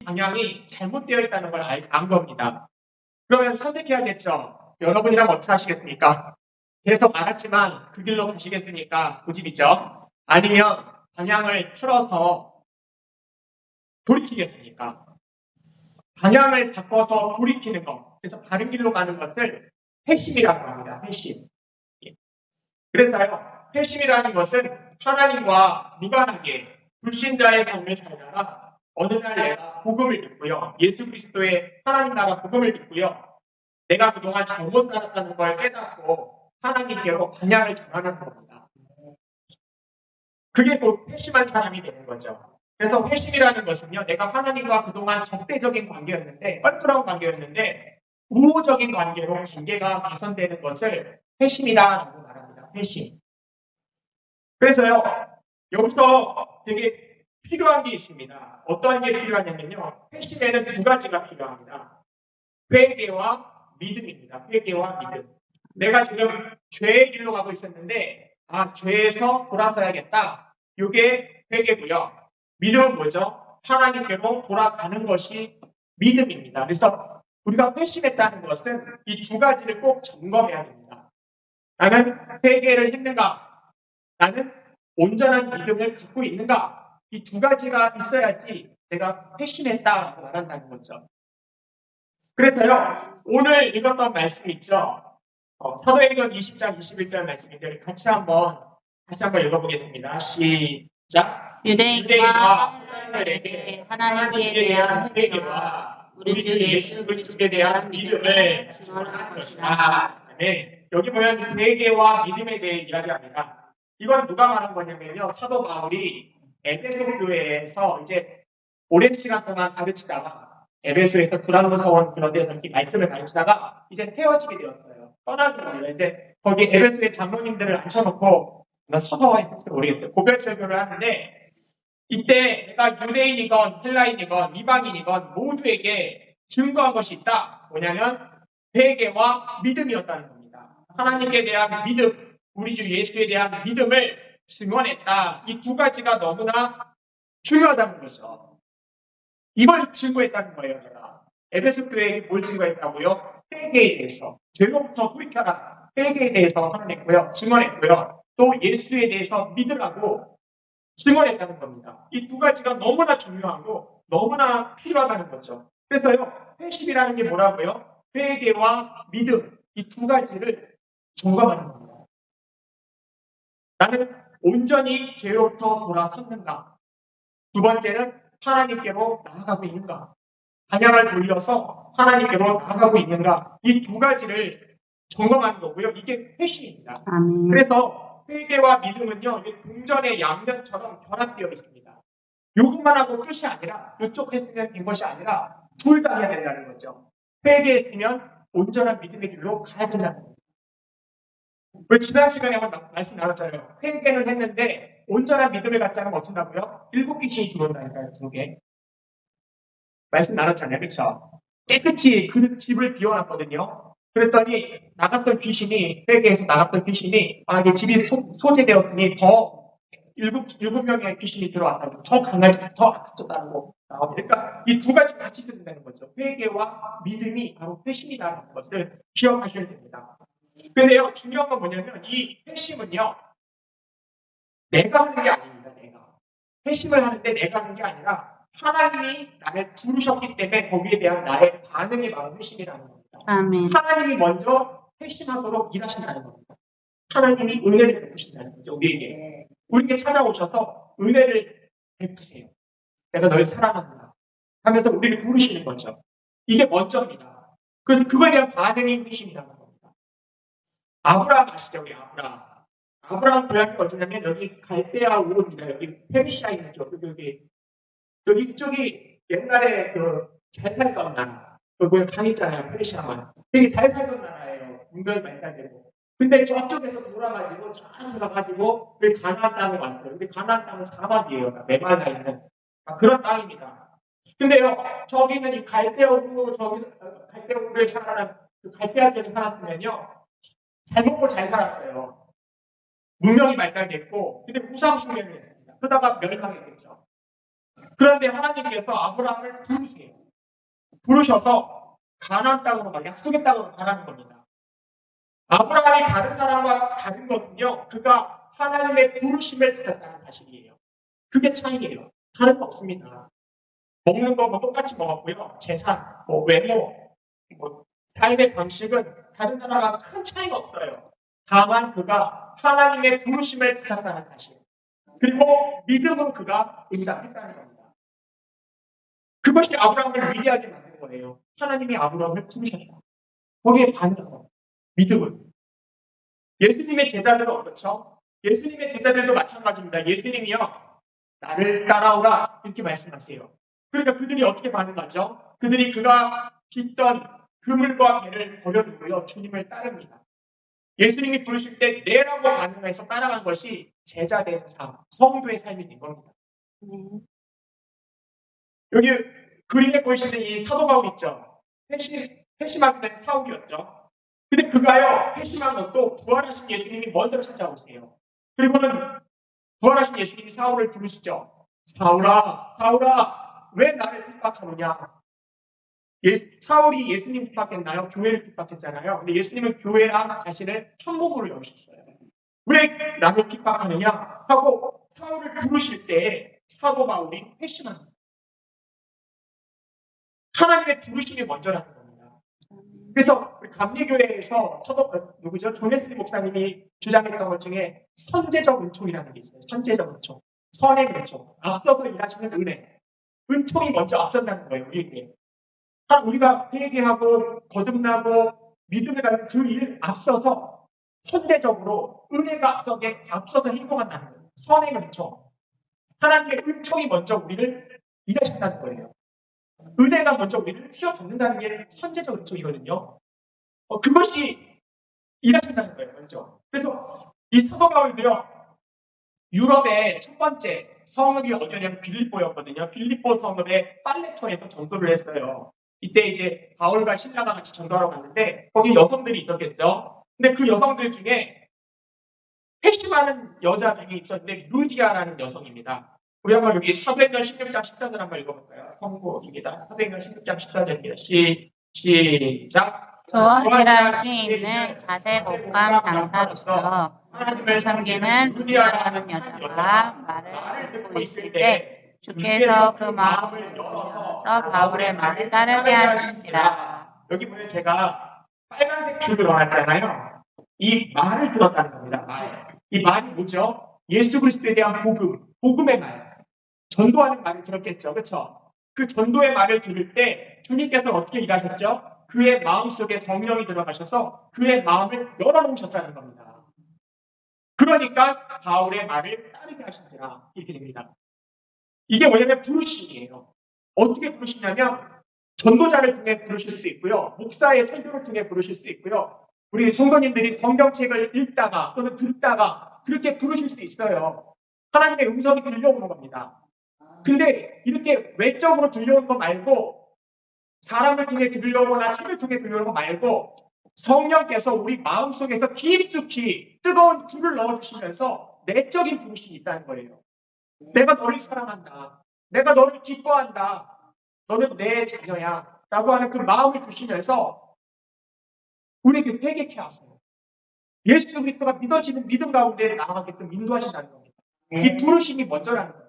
방향이 잘못되어 있다는 걸 안 겁니다. 그러면 선택해야겠죠. 여러분이라면 어떻게 하시겠습니까? 계속 알았지만 그 길로 가시겠습니까? 고집이죠. 아니면 방향을 틀어서 돌이키겠습니까? 방향을 바꿔서 돌이키는 것. 그래서 바른 길로 가는 것을 회심이라고 합니다. 회심. 그래서요, 회심이라는 것은 하나님과 무관하게 불신자의 삶을 살다가 어느 날 내가 복음을 듣고요. 예수 그리스도의 하나님 나라 복음을 듣고요. 내가 그동안 잘못 살았다는 걸 깨닫고 하나님께로 방향을 전환하는 겁니다. 그게 곧 회심한 사람이 되는 거죠. 그래서 회심이라는 것은요, 내가 하나님과 그동안 적대적인 관계였는데, 껄끄러운 관계였는데, 우호적인 관계로 관계가 개선되는 것을 회심이다라고 말합니다. 회심. 그래서요, 여기서 되게 필요한 게 있습니다. 어떠한 게 필요하냐면요, 회심에는 두 가지가 필요합니다. 회개와 믿음입니다. 회개와 믿음. 내가 지금 죄의 길로 가고 있었는데, 죄에서 돌아서야겠다. 이게 회개고요. 믿음은 뭐죠? 하나님께로 돌아가는 것이 믿음입니다. 그래서 우리가 회심했다는 것은 이 두 가지를 꼭 점검해야 됩니다. 나는 회개를 했는가? 나는 온전한 믿음을 갖고 있는가? 이 두 가지가 있어야지 내가 회심했다고 말한다는 거죠. 그래서요, 오늘 읽었던 말씀 있죠? 사도행전 20장 21절 말씀인데 같이 다시 한번 읽어보겠습니다. 시작. 유대인과 헬라인들에게 하나님께 대한 회개와 우리 주 예수 그리스도에 대한 믿음을 증언할 것이다. 네, 여기 보면 회개와 믿음에 대해 이야기합니다. 이건 누가 말한 거냐면요, 사도 바울이 에베소 교회에서 이제 오랜 시간 동안 가르치다가 에베소에서 두란노서원 그런 데서 이렇게 말씀을 가르치다가 이제 헤어지게 되었어요. 떠나는 거예요. 이제 거기 에베소의 장로님들을 앉혀놓고 서서가 있을지 모르겠어요. 고별설교를 하는데 이때 내가 유대인이건 헬라인이건 이방인이건 모두에게 증거한 것이 있다. 뭐냐면 회개와 믿음이었다는 겁니다. 하나님께 대한 믿음, 우리 주 예수에 대한 믿음을 증언했다. 이 두 가지가 너무나 중요하다는 거죠. 이걸 증거했다는 거예요. 내가 에베소 교회에 뭘 증거했다고요? 회개에 대해서, 죄로부터 돌이켜라. 회개에 대해서 선언했고요, 증언했고요. 또 예수에 대해서 믿으라고 증언했다는 겁니다. 이 두 가지가 너무나 중요하고 너무나 필요하다는 거죠. 그래서요, 회심이라는 게 뭐라고요? 회개와 믿음, 이 두 가지를 점검하는 겁니다. 나는 온전히 죄로부터 돌아섰는가? 두 번째는 하나님께로 나아가고 있는가? 방향을 돌려서 하나님께로 나아가고 있는가? 이 두 가지를 점검하는 거고요. 이게 회심입니다. 그래서 회개와 믿음은요, 동전의 양면처럼 결합되어 있습니다. 요것만 하고 끝이 아니라, 이쪽 했으면 된 것이 아니라 둘 다 해야 된다는 거죠. 회개했으면 온전한 믿음의 길로 가야 된다는 겁니다. 우리 지난 시간에 한번 말씀 나눴잖아요. 회개는 했는데 온전한 믿음을 갖지 않으면 어쩐다고요? 7 귀신이 들어온다니까요, 속에. 말씀 나눴잖아요. 그렇죠? 깨끗이 그 집을 비워놨거든요. 그랬더니 나갔던 귀신이, 회개에서 나갔던 귀신이 이게 집이 소재되었으니 더 일곱 명의 귀신이 들어왔다고, 더 강하게, 더 아프다는 거 나옵니다. 그러니까 이 두 가지 같이 쓴다는 거죠. 회개와 믿음이 바로 회심이라는 것을 기억하셔야 됩니다. 근데요, 중요한 건 뭐냐면 이 회심은요, 내가 하는 게 아닙니다. 내가 회심을 하는데 내가 하는 게 아니라 하나님이 나를 부르셨기 때문에 거기에 대한 나의 반응이 바로 회심이라는 겁니다. 아멘. 하나님이 먼저 회심하도록 일하신다는 겁니다. 하나님이 은혜를 베푸신다는 거죠. 우리에게 찾아오셔서 은혜를 베푸세요. 내가 널 사랑한다 하면서 우리를 부르시는 거죠. 이게 먼저입니다. 그래서 그거에 대한 반응이 회심이라는 겁니다. 아브라함 아시죠? 우리 아브라함 고향이 어디냐면 여기 갈대아 우르입니다. 여기 페르시아 있는 쪽. 여기 이쪽이 옛날에 잘 살던 나라. 거기 강 있잖아요. 페르시아만. 되게 잘 살던 나라예요. 문명이 발달되고. 근데 저쪽에서 돌아가지고 잘 돌아가지고 여기 가나안 땅에 왔어요. 근데 가나안 땅은 사막이에요. 메말라 있는 그런 땅입니다. 근데요, 저기는 이 갈대아 우르에 살아가는 갈대아 쪽에 살았으면요, 잘 먹고 잘 살았어요. 문명이 발달됐고, 근데 우상 숭배를 했습니다. 그러다가 멸망했겠죠. 그런데 하나님께서 아브라함을 부르세요. 부르셔서 가나안 땅으로 가, 약속의 땅으로 가라는 겁니다. 아브라함이 다른 사람과 다른 것은요, 그가 하나님의 부르심을 받았다는 사실이에요. 그게 차이예요. 다른 거 없습니다. 먹는 거 뭐 똑같이 먹었고요. 재산, 뭐 외모, 뭐 삶의 방식은 다른 사람과 큰 차이가 없어요. 다만 그가 하나님의 부르심을 받았다는 사실. 그리고 믿음으로 그가 응답했다는 겁니다. 그것이 아브라함을 위대하게 만든 거예요. 하나님이 아브라함을 부르셨다. 거기에 반응하고 믿음을. 예수님의 제자들은 어떻죠? 예수님의 제자들도 마찬가지입니다. 예수님이요, 나를 따라오라 이렇게 말씀하세요. 그러니까 그들이 어떻게 반응하죠? 그들이 그가 빚던 그물과 개를 버려두고요, 주님을 따릅니다. 예수님이 부르실 때 네라고 반응해서 따라간 것이 제자된 삶, 성도의 삶이 된 겁니다. 여기 그림에 보이시는 이 사도 바울 있죠? 회심하게 된 사울이었죠. 근데 그가요, 회심한 것도 부활하신 예수님이 먼저 찾아오세요. 그리고는 부활하신 예수님이 사울을 부르시죠. 사울아, 사울아, 왜 나를 핍박하느냐? 사울이 예수님 핍박했나요? 교회를 핍박했잖아요. 근데 예수님은 교회랑 자신을 한 몸으로 여기셨어요. 왜 나를 핍박하느냐? 하고 사울을 부르실 때 사도 바울이 회심합니다. 하나님의 부르심이 먼저라는 겁니다. 그래서 감리교회에서 누구죠? 조네스 목사님이 주장했던 것 중에 선제적 은총이라는 게 있어요. 선제적 은총, 선의 은총, 앞서서 일하시는 은혜, 은총이 먼저 앞선다는 거예요. 우리가 회개하고 거듭나고 믿음을 갖는 그 일 앞서서 선제적으로 은혜가 앞서서 행동한다는 거예요. 선의 은총, 하나님의 은총이 먼저 우리를 일하신다는 거예요. 은혜가 먼저 우리를 휘어잡는다는 게 선제적 은총이거든요. 그것이 일하신다는 거예요, 먼저. 그래서 이 사도 바울도요, 유럽의 첫 번째 성읍이 어디냐면 빌립보였거든요. 빌립보 성읍의 빨레톤에서 전도를 했어요. 이때 이제 바울과 신라가 같이 전도하러 갔는데 거기 여성들이 있었겠죠. 근데 그 여성들 중에 회심하는 여자 중에 있었는데 루디아라는 여성입니다. 우리 한번 여기 사도행전 16장 14절 한번 읽어볼까요? 성구입니다. 사도행전 16장 14절입니다. 시작. 조아헤라시 있는 자세 곶감 장사로서 하나님을 섬기는 루디아라는 여자가 말을 듣고 있을 때 주께서 그 마음을 열어서 바울의 말을 따르게 하신지라. 여기 보면 제가 빨간색 줄을 넣어놨잖아요. 이 말을 들었다는 겁니다. 이 말이 뭐죠? 예수 그리스도에 대한 복음의 말. 전도하는 말을 들었겠죠. 그렇죠? 그 전도의 말을 들을 때 주님께서 어떻게 일하셨죠? 그의 마음속에 성령이 들어가셔서 그의 마음을 열어놓으셨다는 겁니다. 그러니까 바울의 말을 따르게 하신지라 이렇게 됩니다. 이게 뭐냐면 부르심이에요. 어떻게 부르시냐면 전도자를 통해 부르실 수 있고요. 목사의 설교를 통해 부르실 수 있고요. 우리 성도님들이 성경책을 읽다가 또는 듣다가 그렇게 부르실 수 있어요. 하나님의 음성이 들려오는 겁니다. 근데 이렇게 외적으로 들려오는 거 말고 사람을 통해 들려오거나 책을 통해 들려오는 거 말고 성령께서 우리 마음속에서 깊숙이 뜨거운 불을 넣어주시면서 내적인 부르심이 있다는 거예요. 내가 너를 사랑한다. 내가 너를 기뻐한다. 너는 내 자녀야. 라고 하는 그 마음을 주시면서 우리에게 회개케 하세요. 예수 그리스도가 믿어지는 믿음 가운데 나아가게끔 인도하신다는 겁니다. 이 부르심이 먼저라는 거예요.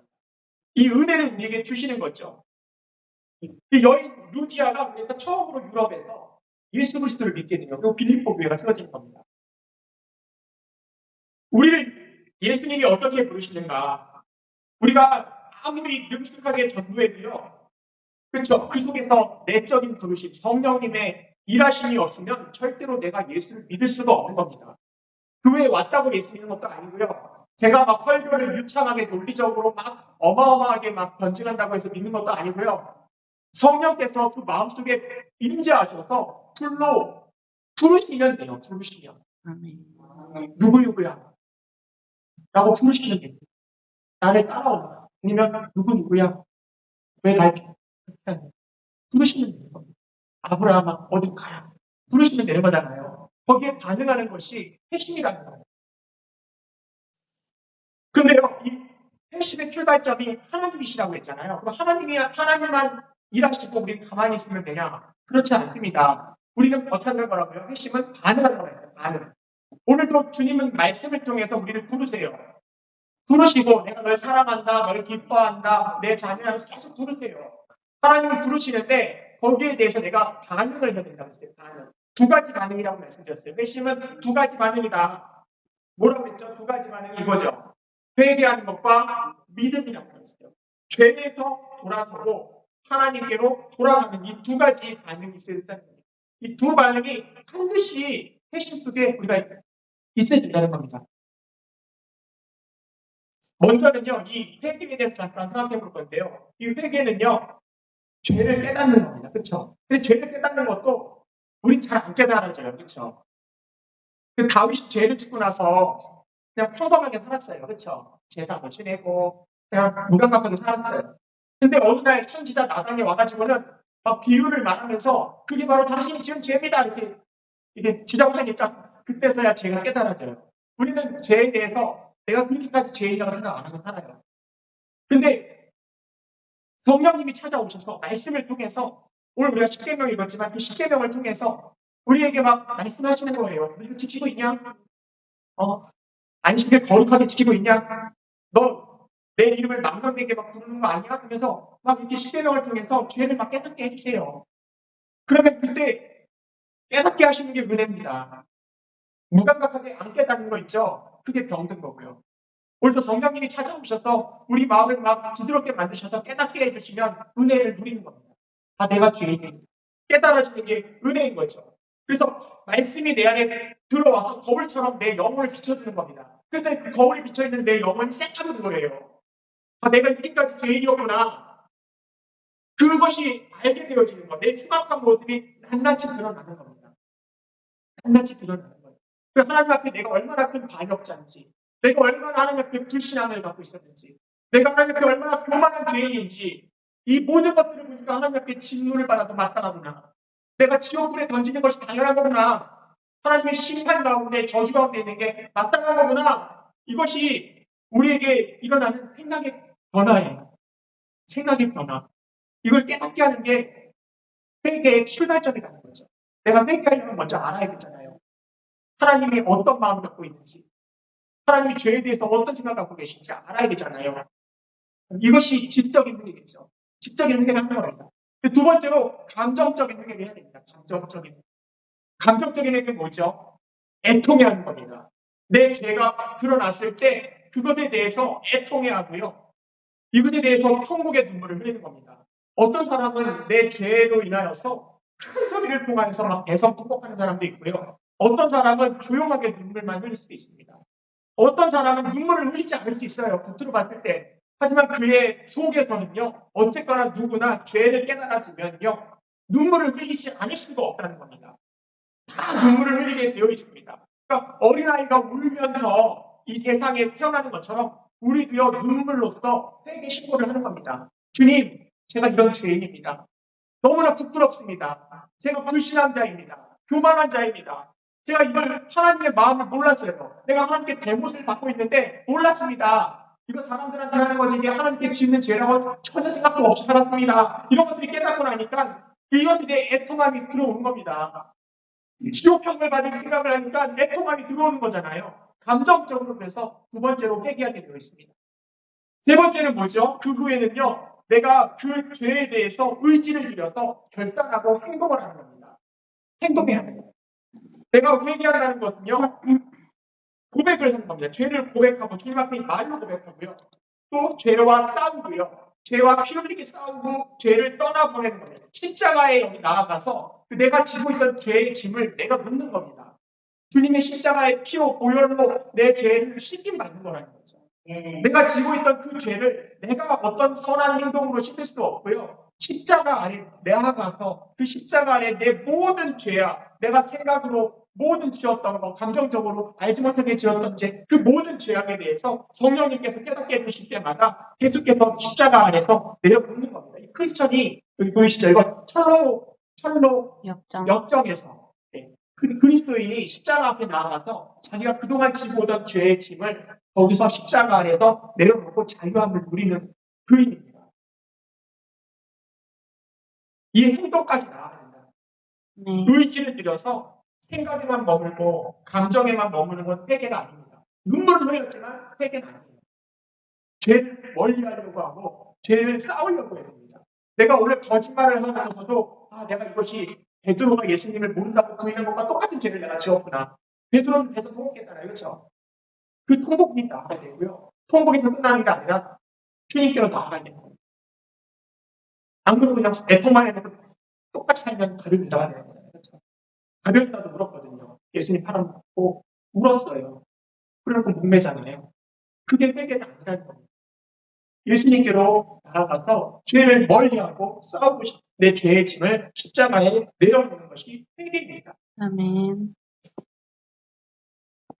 이 은혜를 우리에게 주시는 거죠. 이 여인 루디아가 그래서 처음으로 유럽에서 예수 그리스도를 믿게 돼요. 그리고 빌립보 교회가 세워진 겁니다. 우리를 예수님이 어떻게 부르시는가? 우리가 아무리 능숙하게 전도해도요. 그렇죠. 그 속에서 내적인 부르심, 성령님의 일하심이 없으면 절대로 내가 예수를 믿을 수가 없는 겁니다. 교회에 왔다고 예수 믿는 것도 아니고요. 제가 막 설교를 유창하게 논리적으로 막 어마어마하게 막 변증한다고 해서 믿는 것도 아니고요. 성령께서 그 마음속에 임재하셔서 불로 부르시면 돼요. 부르시면. 누구야? 라고 부르시면 돼요. 나를 따라오라. 아니면 누구야? 왜 날 부르시면 되는 겁니다. 아브라함아 어디 가라. 부르시면 되는 거잖아요. 거기에 반응하는 것이 회심이라는 거예요. 근데요, 이 핵심의 출발점이 하나님이시라고 했잖아요. 그럼 하나님만 일하시고 우리는 가만히 있으면 되냐? 그렇지 않습니다. 우리는 어떻게 거라고요? 핵심은 반응하라고 했어요. 반응. 오늘도 주님은 말씀을 통해서 우리를 부르세요. 부르시고 내가 널 사랑한다, 널 기뻐한다, 내 자녀하면서 계속 부르세요. 하나님을 부르시는데 거기에 대해서 내가 반응을 해야 된다고 했어요. 반응. 두 가지 반응이라고 말씀드렸어요. 핵심은 두 가지 반응이다. 뭐라고 했죠? 두 가지 반응이 이거죠. 회개하는 것과 믿음이라고 했어요. 죄에서 돌아서고 하나님께로 돌아가는 이 두 가지 반응이 있어야 된다는 겁니다. 이 두 반응이 반드시 핵심 속에 우리가 있어야 된다는 겁니다. 먼저는요, 이 회개에 대해서 잠깐 생각해 볼 건데요. 이 회개는요, 죄를 깨닫는 겁니다. 그렇죠? 근데 죄를 깨닫는 것도 우린 잘 안 깨달아져요. 그렇죠? 그 다윗이 죄를 짓고 나서 그냥 평범하게 살았어요. 그렇죠? 제사도 지내고 그냥 무감각하게 살았어요. 근데 어느 날 선지자 나단이 와가지고는 막 비유를 말하면서 그게 바로 당신이 지은 죄입니다. 이렇게 지적하니까 그때서야 죄가 깨달아져요. 우리는 죄에 대해서 내가 그렇게까지 죄인이라고 생각 안 하고 살아요. 근데 성령님이 찾아오셔서 말씀을 통해서 오늘 우리가 십계명 읽었지만 그 십계명을 통해서 우리에게 막 말씀하시는 거예요. 너 이거 지키고 있냐? 안식일 거룩하게 지키고 있냐? 너 내 이름을 망령되게 막 부르는 거 아니야? 그래서 막 이렇게 십계명을 통해서 죄를 막 깨닫게 해주세요. 그러면 그때 깨닫게 하시는 게 은혜입니다. 무감각하게 안 깨닫는 거 있죠? 그게 병든 거고요. 오늘도 성령님이 찾아오셔서 우리 마음을 막 부드럽게 만드셔서 깨닫게 해주시면 은혜를 누리는 겁니다. 아, 내가 죄인이 깨달아지는 게 은혜인 거죠. 그래서 말씀이 내 안에 들어와서 거울처럼 내 영혼을 비춰주는 겁니다. 그런데 그 거울이 비춰있는 내 영혼이 새까만 거예요. 아, 내가 이렇게까지 죄인이었구나. 그것이 알게 되어지는 것. 내 흉악한 모습이 낱낱이 드러나는 겁니다. 낱낱이 드러나는 거예요. 하나님 앞에 내가 얼마나 큰 반역자인지, 내가 얼마나 하나님 앞에 불신앙을 갖고 있었는지, 내가 하나님 앞에 얼마나 교만한 죄인인지, 이 모든 것들을 보니까 하나님 앞에 진노를 받아도 마땅하구나. 내가 지옥불에 던지는 것이 당연한 거구나. 하나님의 심판 가운데 저주 가운데 있는 게 마땅한 거구나. 이것이 우리에게 일어나는 생각의 변화예요. 생각의 변화. 이걸 깨닫게 하는 게 회개의 출발점이라는 거죠. 내가 회개하려면 먼저 알아야 되잖아요. 하나님이 어떤 마음을 갖고 있는지, 하나님이 죄에 대해서 어떤 생각을 갖고 계신지 알아야 되잖아요. 이것이 지적인 회개겠죠. 지적인 회개를 하는 겁니다. 두 번째로 감정적인 회개를 해야 됩니다. 감정적인 회개는 뭐죠? 애통해하는 겁니다. 내 죄가 드러났을 때 그것에 대해서 애통해하고요. 이것에 대해서 통곡의 눈물을 흘리는 겁니다. 어떤 사람은 내 죄로 인하여서 큰 소리를 통해서 막 애성 통곡하는 사람도 있고요. 어떤 사람은 조용하게 눈물만 흘릴 수도 있습니다. 어떤 사람은 눈물을 흘리지 않을 수 있어요. 겉으로 봤을 때. 하지만 그의 속에서는요. 어쨌거나 누구나 죄를 깨달아지면요. 눈물을 흘리지 않을 수가 없다는 겁니다. 다 눈물을 흘리게 되어 있습니다. 그러니까 어린아이가 울면서 이 세상에 태어나는 것처럼 우리도요. 눈물로써 회개 신고를 하는 겁니다. 주님, 제가 이런 죄인입니다. 너무나 부끄럽습니다. 제가 불신한 자입니다. 교만한 자입니다. 제가 이걸 하나님의 마음을 몰랐어요. 내가 하나님께 대못을 받고 있는데 몰랐습니다. 이거 사람들한테 하는 거지 이게 하나님께 짓는 죄라고 전혀 생각도 없이 살았습니다. 이런 것들이 깨닫고 나니까 이것들의 애통함이 들어오는 겁니다. 지옥형을 받을 생각을 하니까 애통함이 들어오는 거잖아요. 감정적으로 그래서 두 번째로 회개하게 되어 있습니다. 세 번째는 뭐죠? 그 후에는요. 내가 그 죄에 대해서 의지를 들여서 결단하고 행동을 하는 겁니다. 행동해야 돼요. 내가 회개한다는 것은요. 고백을 하는 겁니다. 죄를 고백하고 주님 앞에 말로 고백하고요. 또 죄와 싸우고요. 죄와 피 흘리게 싸우고 죄를 떠나보내는 겁니다. 십자가에 여기 나아가서 내가 지고 있던 죄의 짐을 내가 묻는 겁니다. 주님의 십자가의 피로 보혈로 내 죄를 씻김 받는 거라는 거죠. 내가 지고 있던 그 죄를 내가 어떤 선한 행동으로 씻을 수 없고요. 십자가 안에 나아가서 그 십자가 안에 내 모든 죄야 내가 생각으로 모든 지었던 거 감정적으로 알지 못하게 지었던 죄 그 모든 죄악에 대해서 성령님께서 깨닫게 해주실 때마다 계속해서 십자가 안에서 내려놓는 겁니다. 이 크리스천이 여기 보이시죠? 이거 철로 역정에서 그리스도인이 십자가 앞에 나아가서 자기가 그동안 지고 오던 죄의 짐을 거기서 십자가 안에서 내려놓고 자유함을 누리는 그인입니다. 이 행동까지 나아가야 된다. 네. 의지를 들여서 생각에만 머물고 감정에만 머무는 건 회개가 아닙니다. 눈물을 흘렸지만 회개는 아닙니다. 죄를 멀리하려고 하고 죄를 쌓으려고 해야 됩니다. 내가 오늘 거짓말을 하면서도 내가 이것이 베드로가 예수님을 모른다고 그이는 것과 똑같은 죄를 내가 지었구나. 베드로는 계속 통곡했잖아요. 그렇죠? 그 통곡이 나아가야 되고요. 통곡에서 끝나는 게 아니라 주님께로 나아가야 됩니다. 안 그러고 그냥 애통만 해도 똑같이 살면 가룟유다가 되는 거잖아요. 그렇죠? 가룟유다도 울었거든요. 예수님 팔아먹고 울었어요. 그리고 목매잖아요. 그게 회개가 아니라는 겁니다. 예수님께로 나아가서 죄를 멀리하고 싸우고 내 죄의 짐을 십자가에 내려놓는 것이 회개입니다. 아멘.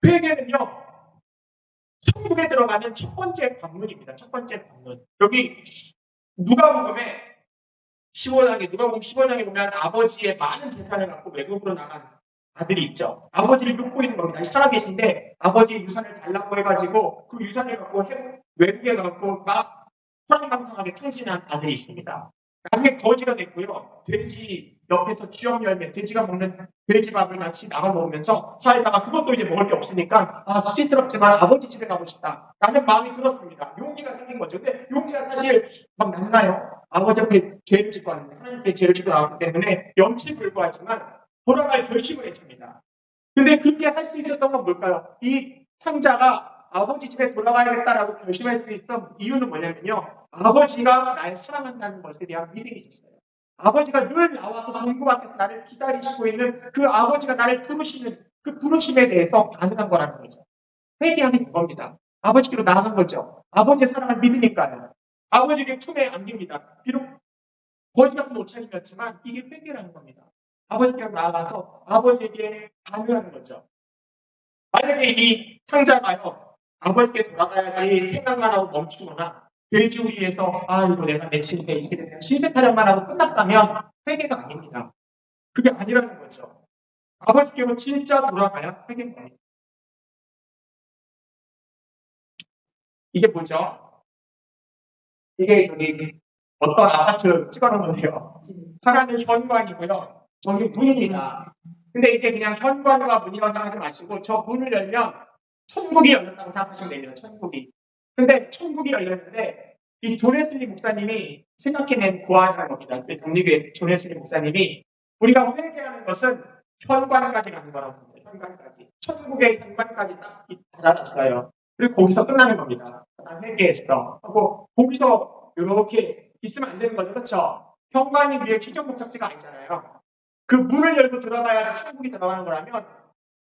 회개는요, 천국에 들어가는 첫 번째 관문입니다. 첫 번째 관문. 여기 누가복음에 15장에 보면 아버지의 많은 재산을 갖고 외국으로 나간 아들이 있죠. 아버지를 믿고 있는 겁니다. 살아계신데 아버지의 유산을 달라고 해가지고 그 유산을 갖고 외국에 가고 막 호랑이방탕하게 통진한 아들이 있습니다. 나중에 거지가 됐고요. 돼지 옆에서 쥐염 열매, 돼지가 먹는 돼지밥을 같이 나눠 먹으면서 살다가 그것도 이제 먹을 게 없으니까 수치스럽지만 아버지 집에 가고 싶다 라는 마음이 들었습니다. 용기가 생긴 거죠. 근데 용기가 사실 막 났나요? 아버지 앞에 죄를 짓고 왔는데 하나님께 죄를 짓고 나왔기 때문에 염치불구하지만 돌아갈 결심을 했습니다. 근데 그렇게 할 수 있었던 건 뭘까요? 이 탕자가 아버지 집에 돌아가야겠다라고 결심할 수 있었던 이유는 뭐냐면요. 아버지가 날 사랑한다는 것에 대한 믿음이 있었어요. 아버지가 늘 나와서 문구 앞에서 나를 기다리시고 있는 그 아버지가 나를 부르시는 그 부르심에 대해서 반응한 거라는 거죠. 회개하는 그겁니다. 아버지께로 나아간 거죠. 아버지의 사랑을 믿으니까요. 아버지에게 품에 안깁니다. 비록 거지 같은 옷차림이었지만 이게 회개라는 겁니다. 아버지께로 나아가서 아버지에게 반응하는 거죠. 만약에 이 탕자가요. 아버지께 돌아가야지 생각만 하고 멈추거나 돼지우리에서 이거 내가 내 신세 이게 되면 신세 타령만 하고 끝났다면 회개가 아닙니다. 그게 아니라는 거죠. 아버지께로 진짜 돌아가야 회개가 아닙니다. 이게 뭐죠? 이게 저기 어떤 아파트 찍어놓은 건데요. 하나는 현관이고요. 저기 문입니다. 근데 이게 그냥 현관과 문이라고 생각하지 마시고 저 문을 열면 천국이 열렸다고 생각하시면 됩니다. 천국이. 근데 천국이 열렸는데 이 존 웨슬리 목사님이 생각해낸 고안한 겁니다. 독립의 존 웨슬리 목사님이 우리가 회개하는 것은 현관까지 가는 거라고 합니다. 현관까지. 천국의 현관까지 딱 닫아놨어요. 그리고 거기서 끝나는 겁니다. 난 회개했어. 하고 거기서 이렇게 있으면 안 되는 거죠. 그렇죠? 현관이 위에 최종 목적지가 아니잖아요. 그 문을 열고 들어가야지 천국이 들어가는 거라면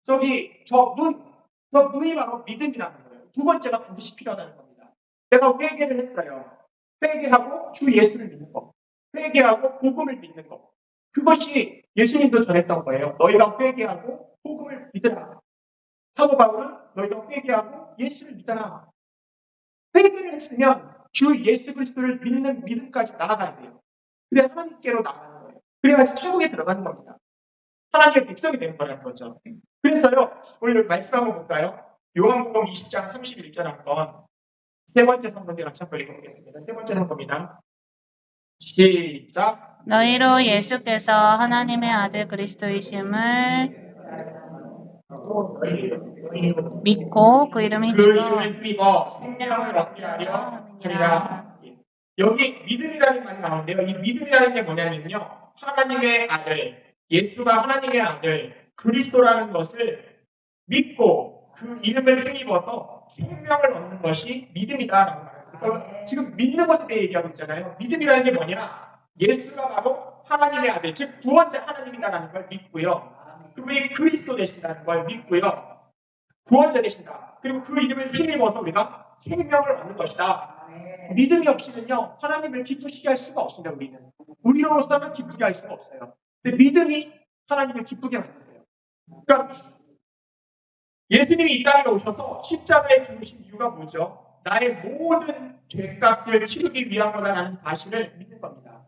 저기 저 문이 바로 믿음이라는 거예요. 두 번째가 반드시 필요하다는 겁니다. 내가 회개를 했어요. 회개하고 주 예수를 믿는 거. 회개하고 복음을 믿는 거. 그것이 예수님도 전했던 거예요. 너희가 회개하고 복음을 믿으라. 사도 바울은 너희가 회개하고 예수를 믿어라. 회개를 했으면 주 예수 그리스도를 믿는 믿음까지 나아가야 돼요. 그래야 하나님께로 나가는 거예요. 그래야지 천국에 들어가는 겁니다. 하나님의 백성이 되는 거라는 거죠. 그래서요, 오늘 말씀 한번 볼까요? 요한복음 20장 31절 한번 세 번째 선거인데 같이 한번 읽어보겠습니다. 세 번째 선거입니다. 시작. 너희로 예수께서 하나님의 아들 그리스도이심을 믿고 그 이름을 믿어 생명을 얻게 하려 함이라. 여기 믿음이라는 말이 나오는데요. 이 믿음이라는 게 뭐냐면요. 하나님의 아들, 예수가 하나님의 아들, 그리스도라는 것을 믿고 그 이름을 힘입어서 생명을 얻는 것이 믿음이다라고 말합니다. 그러니까 지금 믿는 것에 대해 얘기하고 있잖아요. 믿음이라는 게 뭐냐? 예수가 바로 하나님의 아들, 즉 구원자 하나님이다라는 걸 믿고요. 그분이 그리스도 되신다는 걸 믿고요. 구원자 되신다. 그리고 그 이름을 힘입어서 우리가 생명을 얻는 것이다. 믿음이 없이는요, 하나님을 기쁘시게 할 수가 없습니다, 우리는. 우리로서는 기쁘게 할 수가 없어요. 근데 믿음이 하나님을 기쁘게 만드세요. 그러니까 예수님이 이 땅에 오셔서 십자가에 죽으신 이유가 뭐죠? 나의 모든 죄값을 치르기 위한 거다라는 사실을 믿는 겁니다.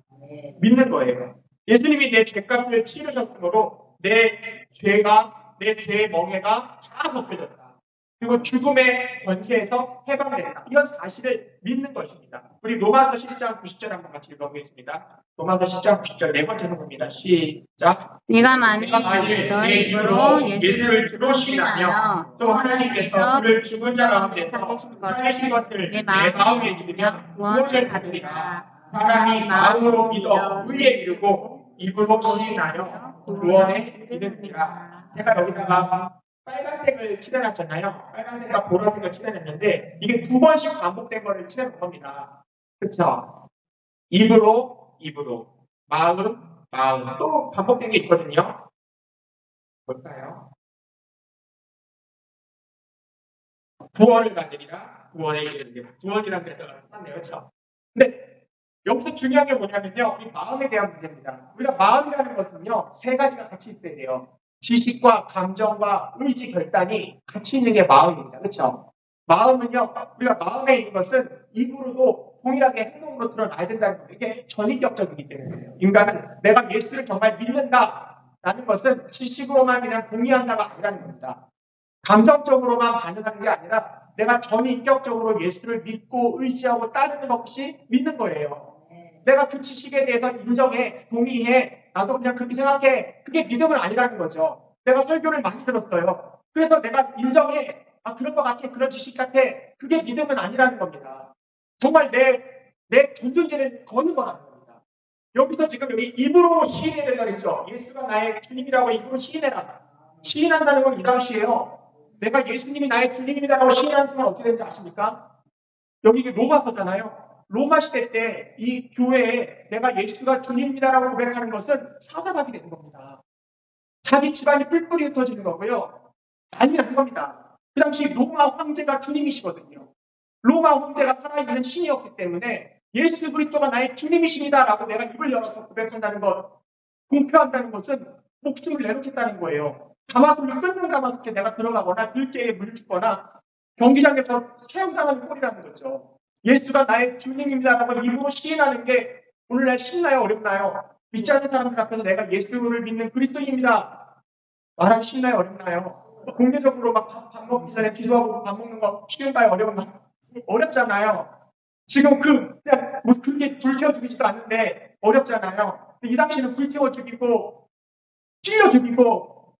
믿는 거예요. 예수님이 내 죄값을 치르셨으므로 내 죄가, 내 죄의 멍에가 다 벗겨졌다. 그리고 죽음의 권세에서 해방됐다. 이런 사실을 믿는 것입니다. 우리 로마서 10장 90절 한번 같이 읽어보겠습니다. 로마서 10장 90절 네 번째 부분입니다. 시작. 네가 만일 너희 너희 입으로 예수를 주로 시인하며 또 하나님께서 그를 죽은 자 가운데서 살리신 살리신 것을 내 내 마음에 마음에 믿으면 믿으면 구원을 구원을 받으리라. 받으리라. 사람이 마음으로 믿어 의에 이르고 입으로 시인하여 구원에 이르느니라. 제가 여기다가 빨간색을 칠해놨잖아요. 빨간색과 보라색을 칠해놨는데 이게 두 번씩 반복된 거를 칠해놓은 겁니다. 그렇죠? 입으로 마음 또 반복된 게 있거든요. 뭘까요? 구원을 받으리라. 구원에 이르리라. 구원이라는 데서 썼네요. 그렇죠? 근데 여기서 중요한 게 뭐냐면요. 이 마음에 대한 문제입니다. 우리가 마음이라는 것은요. 세 가지가 같이 있어야 돼요. 지식과 감정과 의지 결단이 같이 있는 게 마음입니다. 그렇죠? 마음은요. 우리가 마음에 있는 것은 입으로도 동일하게 행동으로 드러나야 된다는 거예요. 이게 전인격적이기 때문이에요. 인간은 내가 예수를 정말 믿는다라는 것은 지식으로만 그냥 동의한다가 아니라는 겁니다. 감정적으로만 반응하는 게 아니라 내가 전인격적으로 예수를 믿고 의지하고 따르는 것이 믿는 거예요. 내가 그 지식에 대해서 인정해, 동의해, 나도 그냥 그렇게 생각해. 그게 믿음은 아니라는 거죠. 내가 설교를 많이 들었어요. 그래서 내가 인정해. 아, 그런 것 같아. 그런 지식 같아. 그게 믿음은 아니라는 겁니다. 정말 내 전 존재를 거는 거라는 겁니다. 여기서 지금 여기 입으로 시인해야 된다 그랬죠. 예수가 나의 주님이라고 입으로 시인해라. 시인한다는 건 이 당시에요. 내가 예수님이 나의 주님이라고 시인하는 순간 어떻게 되는지 아십니까? 여기 로마서잖아요. 로마 시대 때 이 교회에 내가 예수가 주님이다라고 고백하는 것은 사자박이 되는 겁니다. 자기 집안이 뿔뿔이 흩어지는 거고요. 난리 나는 겁니다. 그 당시 로마 황제가 주님이시거든요. 로마 황제가 살아있는 신이었기 때문에 예수 그리스도가 나의 주님이십니다라고 내가 입을 열어서 고백한다는 것, 공표한다는 것은 목숨을 내놓겠다는 거예요. 가마솥을 끓는 가마솥에 내가 들어가거나 들깨에 물 붓거나 경기장에서 체험당하는 꼴이라는 거죠. 예수가 나의 주님입니다라고 입으로 시인하는 게 오늘날 쉽나요? 어렵나요? 믿지 않는 사람들 앞에서 내가 예수를 믿는 그리스도인입니다. 말하기 쉽나요? 어렵나요? 공개적으로 막 밥 먹기 전에 기도하고 밥 먹는 거 쉬운가요? 어려운가요? 어렵잖아요. 지금 그냥 뭐 그렇게 불태워 죽이지도 않는데 어렵잖아요. 이 당시는 불태워 죽이고 찔러 죽이고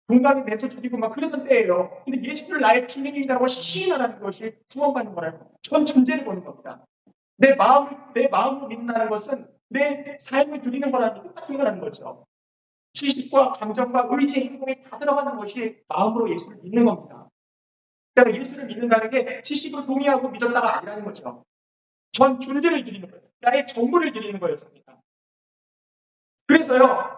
공간에 내서 죽이고 막 그러던 때예요. 근데 예수를 나의 주님이라고 시인하라는 것이 구원받는 거라고. 전 존재를 보는 겁니다. 내 마음으로 믿는다는 것은 내 삶을 드리는 거라는 똑같은 거라는 거죠. 지식과 감정과 의지, 행동이 다 들어가는 것이 마음으로 예수를 믿는 겁니다. 그러니까 예수를 믿는다는 게 지식으로 동의하고 믿었다가 아니라는 거죠. 전 존재를 드리는 거예요. 나의 전부를 드리는 거였습니다. 그래서요,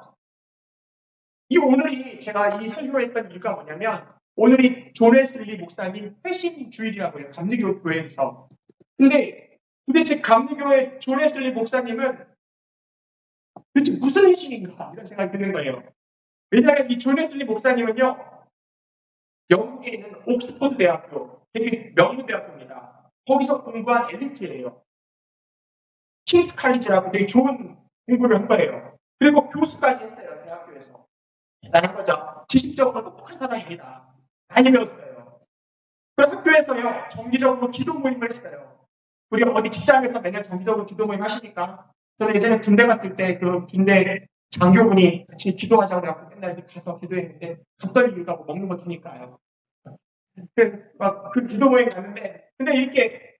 오늘이 제가 이 설교를 했던 이유가 뭐냐면, 오늘이 존 웨슬리 목사님 회심 주일이라고 해요. 감리교 교회에서. 근데 도대체 감리교의 존 웨슬리 목사님은 도대체 무슨 회심인가? 이런 생각이 드는 거예요. 왜냐하면 이 존 웨슬리 목사님은요, 영국에 있는 옥스퍼드 대학교, 되게 명문 대학교입니다. 거기서 공부한 엘리트예요. 킹스 칼리지라고 되게 좋은 공부를 한 거예요. 그리고 교수까지 했어요. 대학교에서. 대단한 거죠. 지식적으로 똑똑한 사람입니다. 많이 배웠어요. 그래서 학교에서요, 정기적으로 기도 모임을 했어요. 우리 어디 직장에서 매년 정기적으로 기도 모임 하시니까, 저는 예전에 군대 갔을 때 그 군대 장교분이 같이 기도하자고 해서 맨날 가서 기도했는데, 갑자기 이유가 뭐 먹는 거 주니까요. 그 기도 모임 갔는데, 근데 이렇게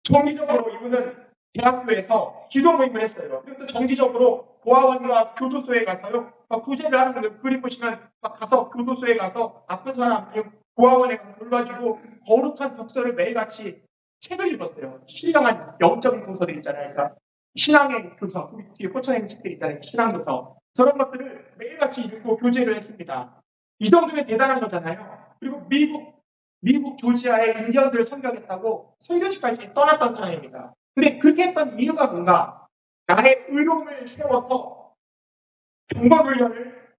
정기적으로 이분은 대학교에서 기도 모임을 했어요. 그리고 또 정기적으로 고아원과 교도소에 가서요, 구제를 하는 거예요. 그림 보시면 막 가서 교도소에 가서 아픈 사람, 고아원에 가서 돌봐주고 거룩한 독서를 매일같이 책을 읽었어요. 신령한 영적인 도서들 있잖아요. 그러니까 신앙의 교서, 뒤에 꽂혀있는 책들 있잖아요. 신앙도서. 저런 것들을 매일같이 읽고 교제를 했습니다. 이 정도면 대단한 거잖아요. 그리고 미국 조지아의 인디언들을 선교하겠다고 선교지까지 떠났던 사람입니다. 근데 그렇게 했던 이유가 뭔가? 나의 의로움을 세워서 경건훈련을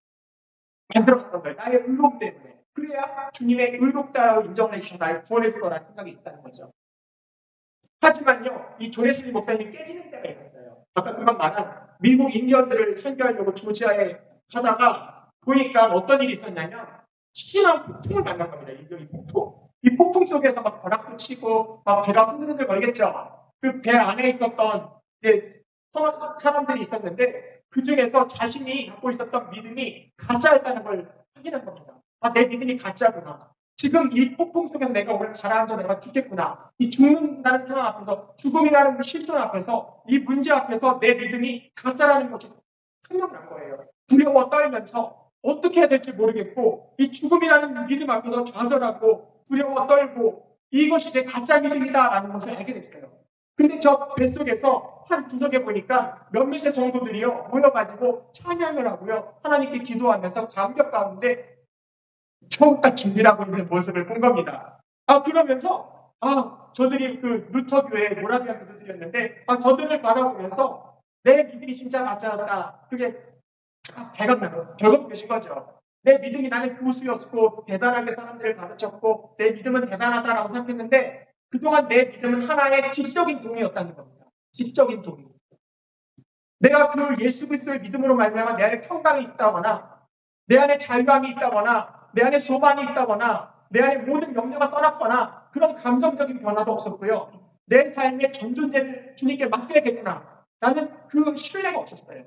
만들었던 거예요. 나의 의로움 때문에. 그래야 주님의 의롭다고 인정해 주신 나를 구원해 줄 거라는 생각이 있었다는 거죠. 하지만요, 이 존 웨슬리 목사님이 깨지는 때가 있었어요. 아까 금방 말한 미국 인디언들을 선교하려고 조지아에 가다가 보니까 어떤 일이 있었냐면 신한 폭풍을 만난 겁니다. 이 폭풍. 이 폭풍 속에서 막 벼락도 치고 막 배가 흔들흔들 거리겠죠. 그 배 안에 있었던 이제 사람들이 있었는데 그 중에서 자신이 갖고 있었던 믿음이 가짜였다는 걸 확인한 겁니다. 아, 내 믿음이 가짜구나. 지금 이 폭풍 속에서 내가 오늘 가라앉아 내가 죽겠구나. 이 죽는다는 상황 앞에서 죽음이라는 실존 앞에서 이 문제 앞에서 내 믿음이 가짜라는 것이 생각난 거예요. 두려워 떨면서 어떻게 해야 될지 모르겠고 이 죽음이라는 믿음 앞에서 좌절하고 두려워 떨고 이것이 내 가짜 믿음이다라는 것을 알게 됐어요. 근데 저 뱃속에서 한 구석에 보니까 몇몇의 정도들이요 모여가지고 찬양을 하고요 하나님께 기도하면서 감격 가운데 처음딱 준비하고 있는 모습을 본 겁니다. 그러면서 저들이 그 루터 교회 모라비아 교도들이었는데 저들을 바라보면서 내 믿음이 진짜 가짜였다. 그게 대각나고 결국 계신 거죠. 내 믿음이 나는 교수였고 대단하게 사람들을 가르쳤고 내 믿음은 대단하다라고 생각했는데 그동안 내 믿음은 하나의 지적인 동의였다는 겁니다. 지적인 동의. 내가 그 예수 그리스도의 믿음으로 말미암아 내 안에 평강이 있다거나 내 안에 자유함이 있다거나 내 안에 소망이 있다거나 내 안에 모든 염려가 떠났거나 그런 감정적인 변화도 없었고요. 내 삶의 전 존재를 주님께 맡겨야겠구나. 나는 그 신뢰가 없었어요.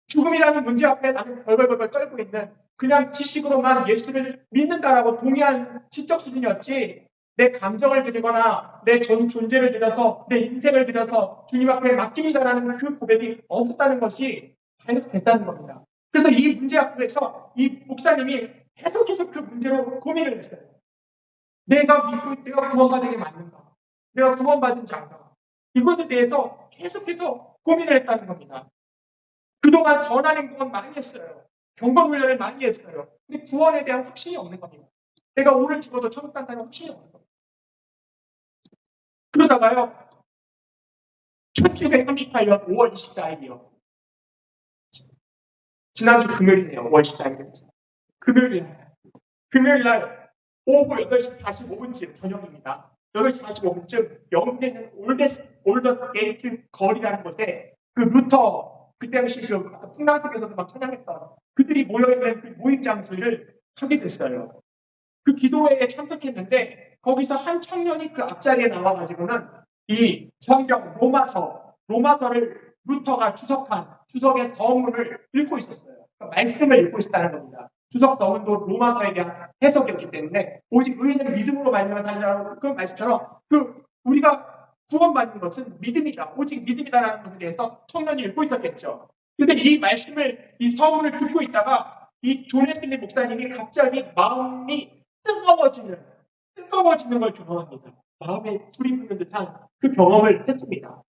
죽음이라는 문제 앞에 나는 벌벌벌 떨고 있는 그냥 지식으로만 예수를 믿는다라고 동의한 지적 수준이었지 내 감정을 드리거나 내 존재를 들여서 내 인생을 들여서 주님 앞에 맡깁니다라는 그 고백이 없었다는 것이 발견됐다는 겁니다. 그래서 이 문제 앞에서 이 목사님이 계속해서 그 문제로 고민을 했어요. 내가 믿고 내가 구원받은 게 맞는가? 내가 구원받은 자인가? 이것에 대해서 계속해서 고민을 했다는 겁니다. 그동안 선한 행동은 많이 했어요. 경건 훈련을 많이 했어요. 근데 구원에 대한 확신이 없는 겁니다. 내가 오늘 죽어도 천국 간다는 확신이 없는 겁니다. 그러다가요. 1738년 5월 24일이요. 지난주 금요일이네요. 5월 24일. 금요일날 오후 8시 45분쯤 저녁입니다. 8시 45분쯤 영국에 있는 올더스 게이트 거리라는 곳에 그 루터 그 당시 그 풍랑석에서도 막 찬양했던 그들이 모여있는 그 모임 장소를 하게 됐어요. 그 기도회에 참석했는데 거기서 한 청년이 그 앞자리에 나와가지고는 이 성경 로마서를 루터가 주석한 주석의 서문을 읽고 있었어요. 그러니까 말씀을 읽고 있었다는 겁니다. 주석 서문도 로마서에 대한 해석이었기 때문에 오직 의인은 믿음으로 말미암아 살리라는 그 말씀처럼 우리가 구원받는 것은 믿음이다. 오직 믿음이다라는 것에 대해서 청년이 읽고 있었겠죠. 근데 이 말씀을 이 서문을 듣고 있다가 이 존 웨슬리 목사님이 갑자기 마음이 뜨거워지는 걸 경험합니다. 마음에 불이 붙는 듯한 그 경험을 했습니다.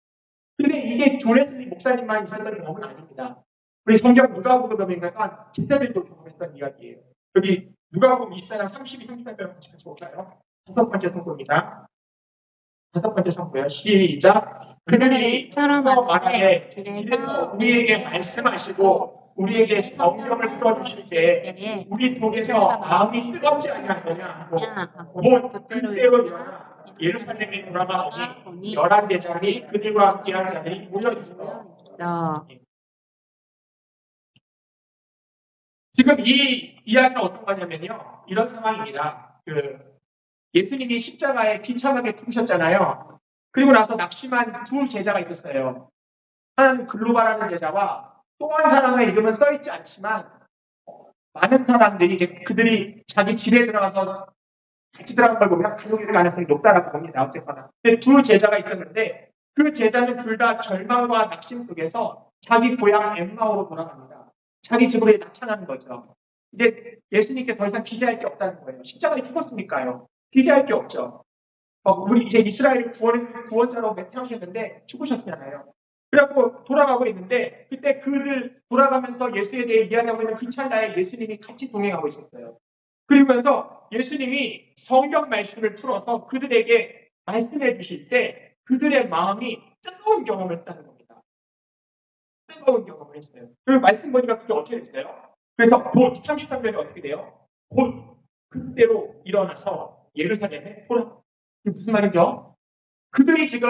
근데 이게 존 웨슬리 목사님만 있었던 경험은 아닙니다. 우리 성경 누가복음에 보면 제자들도 경험했던 이야기예요. 여기 누가복음 24장 32, 33절 같이 볼까요? 다섯 번째 선고입니다. 다섯 번째 선고요. 시작. 그들이 서로 말하되 길에서 이래서 우리에게 말씀하시고 우리에게 성경을 풀어주실 때 우리 속에서 마음이 뜨겁지 아니하느냐 하고 곧 그때로 일어나 예루살렘에 돌아가오니 11제자들이 그들과 함께한 자들이 모여있어. 지금 이 이야기는 어떤 거냐면요. 이런 상황입니다. 예수님이 십자가에 비참하게 죽으셨잖아요. 그리고 나서 낙심한 두 제자가 있었어요. 하나는 글로바라는 제자와 또 한 사람의 이름은 써있지 않지만 많은 사람들이 이제 그들이 자기 집에 들어가서 같이 들어간 걸 보면 가족일 가능성이 높다라고 봅니다. 어쨌거나. 근데 두 제자가 있었는데 그 제자는 둘 다 절망과 낙심 속에서 자기 고향 엠마오로 돌아갑니다. 자기 집으로 나타나는 거죠. 이제 예수님께 더 이상 기대할 게 없다는 거예요. 십자가에 죽었으니까요. 기대할 게 없죠. 우리 이제 이스라엘 구원자로 생각했는데 죽으셨잖아요. 그래갖고 돌아가고 있는데 그때 그들 돌아가면서 예수에 대해 이야기하고 있는 그 찰나에 예수님이 같이 동행하고 있었어요. 그리고서 예수님이 성경 말씀을 풀어서 그들에게 말씀해 주실 때 그들의 마음이 뜨거운 경험을 했다는 겁니다. 뜨거운 경험을 했어요. 그 말씀 보니까 그게 어떻게 됐어요? 그래서 곧 33절에 어떻게 돼요? 곧 그때로 일어나서 예루살렘에 돌아. 무슨 말이죠? 그들이 지금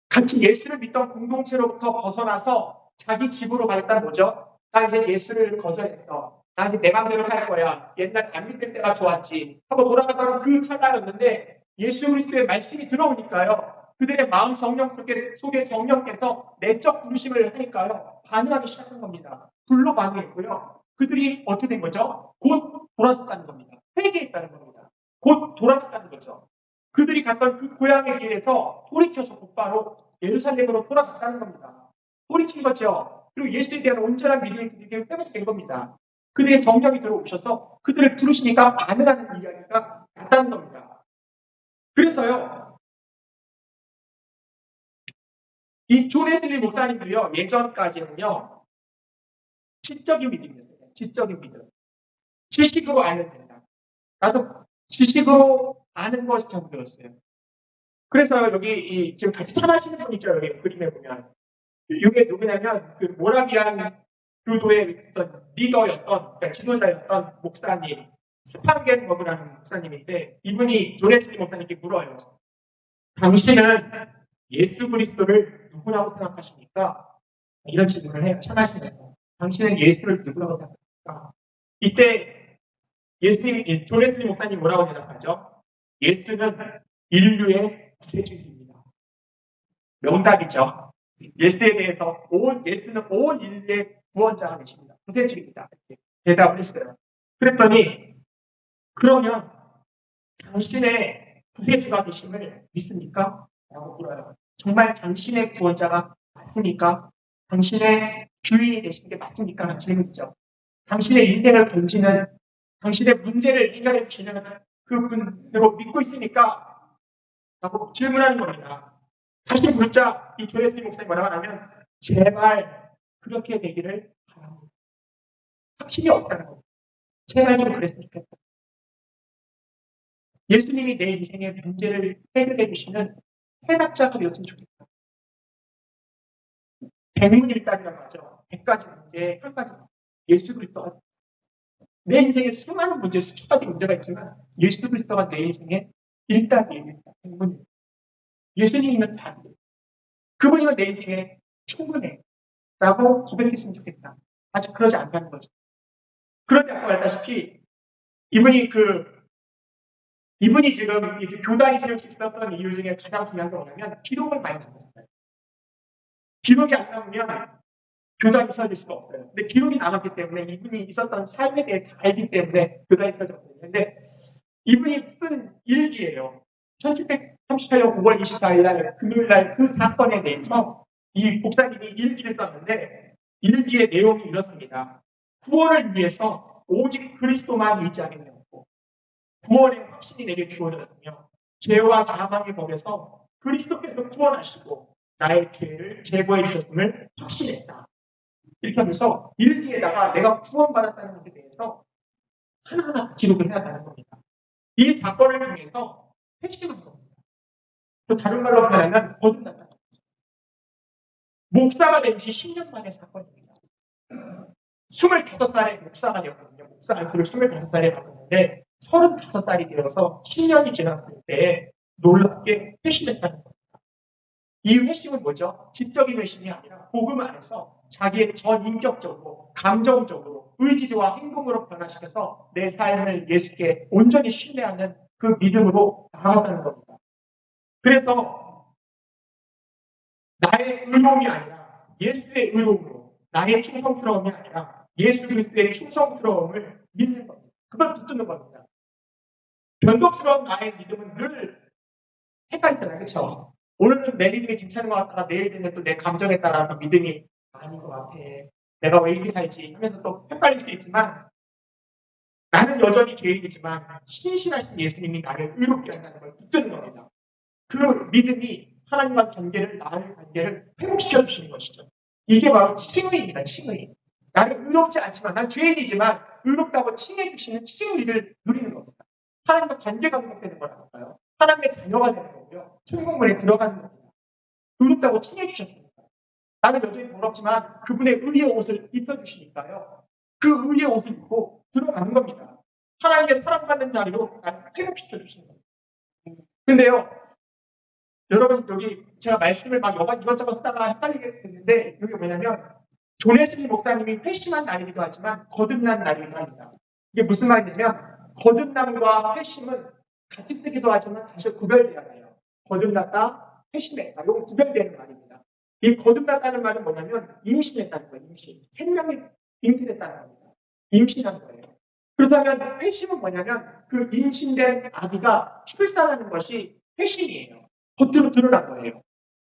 같이 예수를 믿던 공동체로부터 벗어나서 자기 집으로 가겠다는 거죠. 나 이제 예수를 거절했어. 나 이제 내 맘대로 살 거야. 옛날 안 믿을 때가 좋았지. 하고 돌아가던 그 찰나였는데 예수 그리스도의 말씀이 들어오니까요. 그들의 마음 성령 속에 성령께서 내적 부르심을 하니까요. 반응하기 시작한 겁니다. 불로 반응했고요. 그들이 어떻게 된 거죠? 곧 돌아섰다는 겁니다. 회개했다는 겁니다. 곧 돌아섰다는 거죠. 그들이 갔던 그 고향의 길에서 돌이켜서 곧바로 예루살렘으로 돌아갔다는 겁니다. 돌이킨 거죠. 그리고 예수에 대한 온전한 믿음이 그들에게 회복된 겁니다. 그들의 성령이 들어오셔서 그들을 부르시니까 반응하는 이야기가 났다는 겁니다. 그래서요, 이 존 웨슬리 목사님도요, 예전까지는요, 지적인 믿음이었어요. 지적인 믿음. 지식으로 알면 된다. 나도 지식으로 아는 것이 전부였어요. 그래서 여기 지금 같이 참하시는 분 있죠, 여기 그림에 보면. 이게 누구냐면 그 모라비안 교도의 어떤 리더였던, 그러니까 지도자였던 목사님, 스판겐버그라는 목사님인데 이분이 존 웨슬리 목사님께 물어요. 당신은 예수 그리스도를 누구라고 생각하십니까? 이런 질문을 해요. 참하시면서. 당신은 예수를 누구라고 생각합니까? 이때 존 웨슬리 목사님 뭐라고 대답하죠? 예수는 인류의 구세주입니다. 명답이죠. 예수에 대해서 예수는 온 인류의 구원자가 되십니다. 구세주입니다. 이렇게 대답을 했어요. 그랬더니 그러면 당신의 구세주가 되심을 믿습니까? 라고 물어요. 정말 당신의 구원자가 맞습니까? 당신의 주인이 되신 게 맞습니까? 라는 질문이죠. 당신의 인생을 던지는, 당신의 문제를 해결해 주시는 그분으로 믿고 있습니까? 라고 질문하는 겁니다. 다시 묻자 이 존 웨슬리 목사님 뭐라고 하냐면 제발 그렇게 되기를 바랍니다. 확신이 없다는 겁니다. 제발 좀 그랬으면 좋겠다. 예수님이 내 인생의 문제를 해결해 주시는 해답자가 되었으면 좋겠다. 백문일답이라고 하죠. 100가지 문제에 한 가지. 예수 그리스도가 내 인생에 수많은 문제, 수천 가지 문제가 있지만 예수 그리스도가 내 인생의 일답이에요. 일답. 백문일답. 예수님이면 답이에요. 그분이면 내 인생에 충분해. 라고 고백했으면 좋겠다. 아직 그러지 않다는 거죠. 그런데 아까 말했다시피 이분이 지금 교단이 세울 수 있었던 이유 중에 가장 중요한 게 뭐냐면 기록을 많이 남겼어요. 기록이 안 남으면 교단이 세워질 수가 없어요. 근데 기록이 남았기 때문에 이분이 있었던 삶에 대해 다 알기 때문에 교단이 세워졌거든요. 근데 이분이 쓴 일기예요. 1738년 5월 24일 날 금요일 날 그 사건에 대해서 이 목사님이 일기를 썼는데 일기의 내용이 이렇습니다. 구원을 위해서 오직 그리스도만 의지하겠냐고 구원의 확신이 내게 주어졌으며 죄와 사망의 법에서 그리스도께서 구원하시고 나의 죄를 제거해 주셨음을 확신했다. 이렇게 하면서 일기에다가 내가 구원받았다는 것에 대해서 하나하나 기록을 해야 한다는 겁니다. 이 사건을 통해서 회심한 겁니다. 또 다른 말로 표현하면 거듭났다는 거죠. 목사가 된 지 10년 만의 사건입니다. 25살에 목사가 되었거든요. 목사 안수를 25살에 받았는데 35살이 되어서 10년이 지났을 때 놀랍게 회심했다는 겁니다. 이 회심은 뭐죠? 지적인 회심이 아니라 복음 안에서 자기의 전인격적으로 감정적으로 의지와 행동으로 변화시켜서 내 삶을 예수께 온전히 신뢰하는 그 믿음으로 나아간다는 겁니다. 그래서 나의 의로움이 아니라 예수의 의로움으로 나의 충성스러움이 아니라 예수 그리스도의 충성스러움을 믿는 겁니다. 그걸 붙드는 겁니다. 변덕스러운 나의 믿음은 늘 헷갈리잖아요. 그렇죠? 오늘은 내 믿음이 괜찮은 것 같다가 내일 되면 또 내 감정에 따라서 믿음이 아닌 것 같아. 내가 왜 이렇게 살지 하면서 또 헷갈릴 수 있지만 나는 여전히 죄인이지만 신실하신 예수님이 나를 의롭게 한다는 걸 붙드는 겁니다. 그 믿음이 하나님과 나의 관계를 회복시켜 주시는 것이죠. 이게 바로 칭의입니다. 칭의. 나는 의롭지 않지만 난 죄인이지만 의롭다고 칭해 주시는 칭의를 누리는 겁니다. 하나님과 관계가 회복되는 거라니까요. 하나님의 자녀가 되는 거고요. 천국문에 들어가는 겁니다. 의롭다고 칭해 주셨습니다. 나는 여전히 더럽지만 그분의 의의 옷을 입혀주시니까요. 그 의의 옷을 입고 들어가는 겁니다. 하나님의 사랑받는 자리로 나를 회복시켜 주시는 겁니다. 근데요, 여러분 여기 제가 말씀을 막 이것저것 하다가 헷갈리게 됐는데 여기 뭐냐면 존 웨슬리 목사님이 회심한 날이기도 하지만 거듭난 날이기도 합니다. 이게 무슨 말이냐면 거듭남과 회심은 같이 쓰기도 하지만 사실 구별돼야 돼요. 거듭났다, 회심했다. 이건 구별되는 말입니다. 이 거듭났다는 말은 뭐냐면 임신했다는 거예요. 임신. 생명이 잉태됐다는 겁니다. 임신한 거예요. 그렇다면 회심은 뭐냐면 그 임신된 아기가 출산하는 것이 회심이에요. 겉으로 드러난 거예요.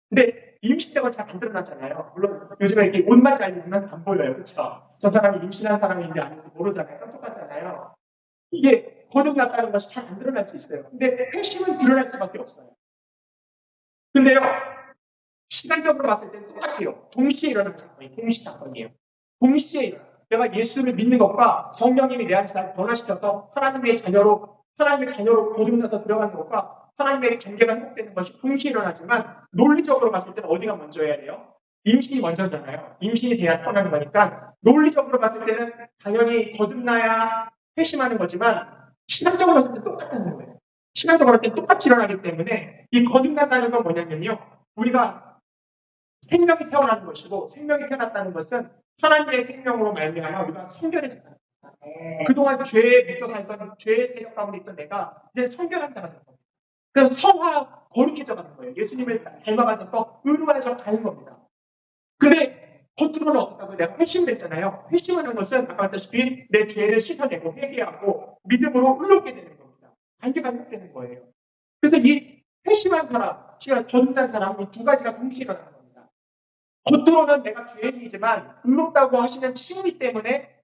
근데 임신되고 잘 안 드러났잖아요. 물론 요즘에 이렇게 옷만 잘 입으면 안 보여요. 그렇죠? 저 사람이 임신한 사람인지 아닌지 모르잖아요. 똑같잖아요. 이게 거듭났다는 것이 잘 안 드러날 수 있어요. 근데 회심은 드러날 수밖에 없어요. 근데요, 시간적으로 봤을 때는 똑같아요. 동시에 일어나는 사건이에요. 동시 사건이에요. 동시에 일어나요. 내가 예수를 믿는 것과 성령님이 내 안에서 나를 변화시켜서 하나님의 자녀로 거듭나서 들어가는 것과 하나님의 관계가 회복되는 것이 동시에 일어나지만 논리적으로 봤을 때는 어디가 먼저여야 돼요? 임신이 먼저잖아요. 임신이 돼야 태어나는 거니까 논리적으로 봤을 때는 당연히 거듭나야 회심하는 거지만 신앙적으로 봤을 때 똑같다는 거예요. 신앙적으로 볼 때 똑같이 일어나기 때문에 이 거듭난다는 건 뭐냐면요. 우리가 생명이 태어나는 것이고 생명이 태어났다는 것은 하나님의 생명으로 말미암아 우리가 성결해졌다는 거예요. 그동안 죄에 묻혀 살던 죄의 세력 가운데 있던 내가 이제 성결한 자가 된 겁니다. 그래서 성화 거룩해져 가는 거예요. 예수님을 닮아가면서 의로워져 가는 겁니다. 근데 겉으로는 어떻다고 내가 회심됐잖아요. 회심하는 것은 아까 말했다시피 내 죄를 씻어내고 회개하고 믿음으로 의롭게 되는 겁니다. 관계가 회복되는 거예요. 그래서 이 회심한 사람, 거듭난 사람 이 두 가지가 동시에 일어나는 겁니다. 겉으로는 내가 죄인이지만 의롭다고 하시는 칭의 때문에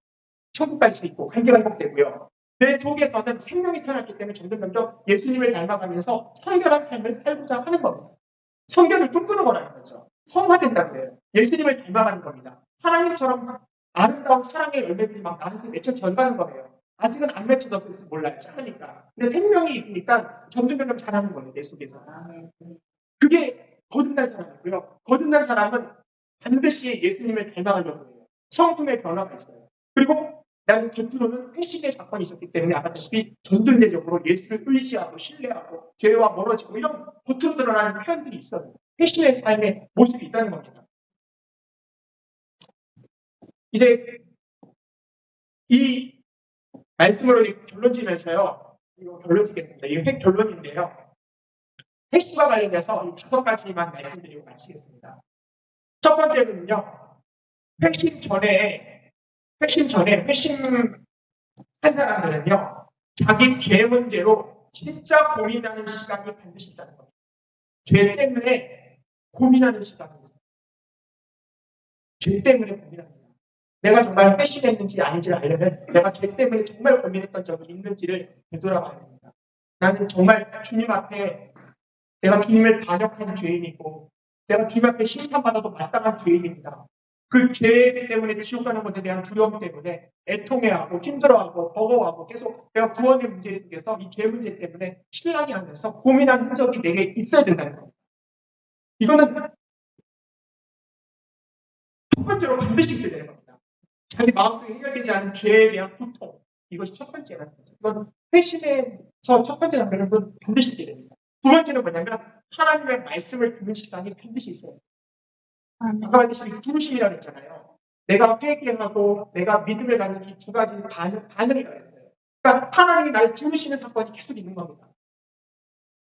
천국 갈 수 있고 관계가 회복되고요. 내 속에서는 생명이 태어났기 때문에 점점 예수님을 닮아가면서 성결한 삶을 살고자 하는 겁니다. 성결을 꿈꾸는 거라는 거죠. 성화된다고 해요. 예수님을 닮아가는 겁니다. 하나님처럼 아름다운 사랑의 열매들이 막 나한테 맺혀 들어가는 거예요. 아직은 안 맺혀졌을지 몰라요. 작으니까. 근데 생명이 있으니까 점점 자라는 거예요. 내 속에서. 그게 거듭난 사람이고요. 거듭난 사람은 반드시 예수님을 닮아가려고 해요. 성품의 변화가 있어요. 그리고 나는 겉으로는 회심의 사건이 있었기 때문에 아까 다시피 전술대적으로 예수를 의지하고 신뢰하고 죄와 멀어지고 이런 겉으로 드러나는 표현들이 있어요. 회심의 삶의 모습이 있다는 겁니다. 이제 이 말씀으로 결론 지면서요. 이거 결론 짓겠습니다. 이거 결론인데요. 회심과 관련해서 이 5가지만 말씀드리고 마치겠습니다. 첫 번째는요. 회심한 사람들은요. 자기 죄 문제로 진짜 고민하는 시간이 반드시 있다는 겁니다. 죄 때문에 고민하는 시간이 있어요. 죄 때문에 고민합니다. 내가 정말 회심했는지 아닌지를 알려면 내가 죄 때문에 정말 고민했던 적이 있는지를 되돌아봐야 됩니다. 나는 정말 주님 앞에 내가 주님을 반역한 죄인이고 내가 주님 앞에 심판받아도 마땅한 죄인입니다. 그 죄 때문에 지옥 가는 것에 대한 두려움 때문에 애통해하고 힘들어하고 버거워하고 계속 내가 구원의 문제 속에서 이 죄 문제 때문에 신랑이 하면서 고민한 흔적이 내게 있어야 된다는 겁니다. 이거는 첫 번째로 반드시 있어야 되는 겁니다. 자기 마음속에 해결되지 않은 죄에 대한 고통. 이것이 첫 번째라는 거죠. 이건 회심에서 첫 번째 단계는 반드시 있게 됩니다. 두 번째는 뭐냐면 하나님의 말씀을 듣는 시간이 반드시 있어요. 아까 말했듯이 부르심이라고 했잖아요. 내가 회개하고 내가 믿음을 갖는 이 두 가지 반응이라고 했어요. 그러니까 하나님이 나를 부르시는 사건이 계속 있는 겁니다.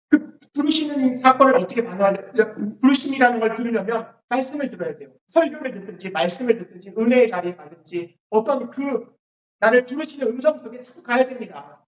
그 부르시는 사건을 어떻게 반응하려면 부르심이라는 걸 들으려면 말씀을 들어야 돼요. 설교를 듣든지 말씀을 듣든지 은혜의 자리에 가든지 어떤 그 나를 부르시는 음성 속에 자꾸 가야 됩니다.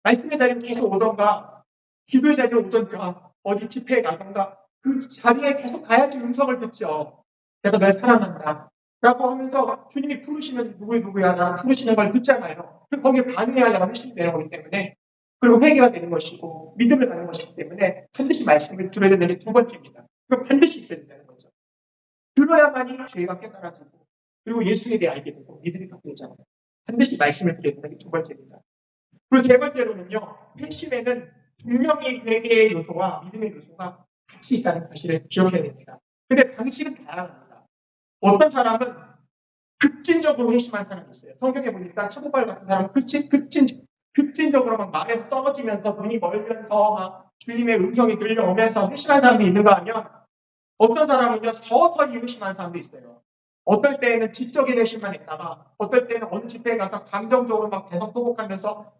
말씀의 자리에 계속 오던가 기도의 자리에 오던가 어디 집회에 가던가 그 자리에 계속 가야지 음성을 듣죠. 내가 널 사랑한다. 라고 하면서 주님이 부르시면 누구야 나를 부르시는 걸 듣잖아요. 그리고 거기에 반응해야 내가 회심이 되는 거기 때문에 그리고 회개가 되는 것이고 믿음을 갖는 것이기 때문에 반드시 말씀을 들어야 되는 게 두 번째입니다. 그럼 반드시 있어야 된다는 거죠. 들어야만이 죄가 깨달아지고 그리고 예수에 대해 알게 되고 믿음이 갖게 되잖아요. 반드시 말씀을 드려야 된다는 게 두 번째입니다. 그리고 세 번째로는요. 핵심에는 분명히 회개의 요소와 믿음의 요소가 같이 있다는 사실을 기억해야 됩니다. 근데 방식은 다양합니다. 어떤 사람은 급진적으로 회심한 사람이 있어요. 성경에 보니까 사도바울 같은 사람은 급진적으로 막 말에서 떨어지면서 눈이 멀면서 막 주님의 음성이 들려오면서 회심한 사람이 있는가 하면 어떤 사람은요 서서히 회심한 사람도 있어요. 어떨 때는 지적인 회심만 했다가 어떨 때는 어느 집회에 가서 감정적으로 막 대성통곡하면서